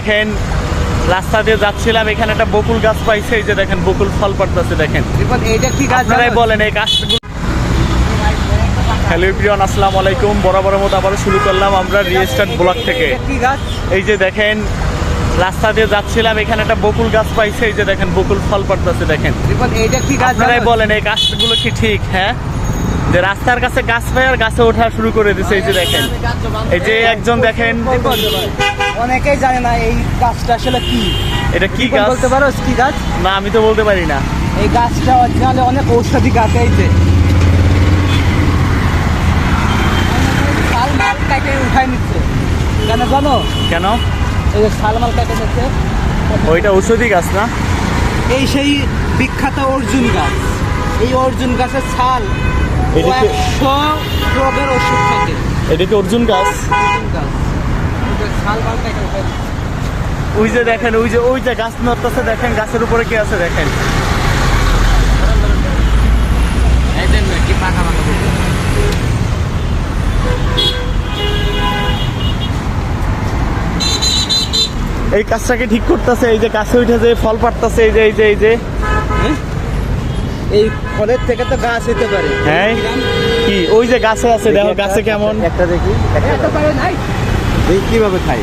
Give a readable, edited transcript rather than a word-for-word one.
দেখেন রাস্তা দিয়ে যাচ্ছিলাম, এখানে একটা বকুল গাছ পাইছে। এই যে দেখেন বকুল ফল পড়তেছে দেখেন। এইটা কি গাছ আপনারাই বলেন এই গাছগুলো। হ্যালো এভরিওয়ান, আসসালামু আলাইকুম। বরাবরের মতো আবারও শুরু করলাম আমরা রিস্টার্ট ব্লগ থেকে। কি গাছ? এই যে দেখেন রাস্তা দিয়ে যাচ্ছিলাম, এখানে একটা বকুল গাছ পাইছে। এই যে দেখেন বকুল ফল পড়তেছে দেখেন। এইটা কি গাছ? আপনারাই বলেন এই গাছগুলো কি ঠিক? হ্যাঁ, যে রাস্তার কাছে গাছ পাই আর গাছে ওঠা শুরু করে দিছে। এই যে দেখেন, এই যে একজন দেখেন, অনেকেই জানে না এই গাছটা আসলে কি। এটা কি গাছ বলতে পারো কি গাছ? না, আমি তো বলতে পারি না। এই গাছটা অরিজিনালি অনেক ঔষধি গাছ। এই যে শালমাল কাটে উঠাই নিচ্ছে কেন জানো? কেন? এই যে শালমাল কাটে নিচ্ছে, ওইটা ঔষধি গাছ না? এই সেই বিখ্যাত অর্জুন গাছ। এই অর্জুন গাছের ছাল এটা কি 100 রোগের ওষুধ থাকে। এটা কি অর্জুন গাছ? অর্জুন গাছ শালমাল কাটে উঠাই নিচ্ছে। ওই যে দেখেন, ওই যে গাছ নড়তেছে দেখেন, গাছের উপরে কি আছে দেখেন। এই গাছটাকে ঠিক করতেছে। এই যে গাছে উঠে যে ফল পাড়তেছে, এই যে এই যে এই যে এই ফলের থেকে তো গাছ হতে পারে। হ্যাঁ, কি ওই যে গাছে আছে দেখো, গাছে কেমন। একটা দেখি, একটা পারে নাই। দেখি কিভাবে খাই।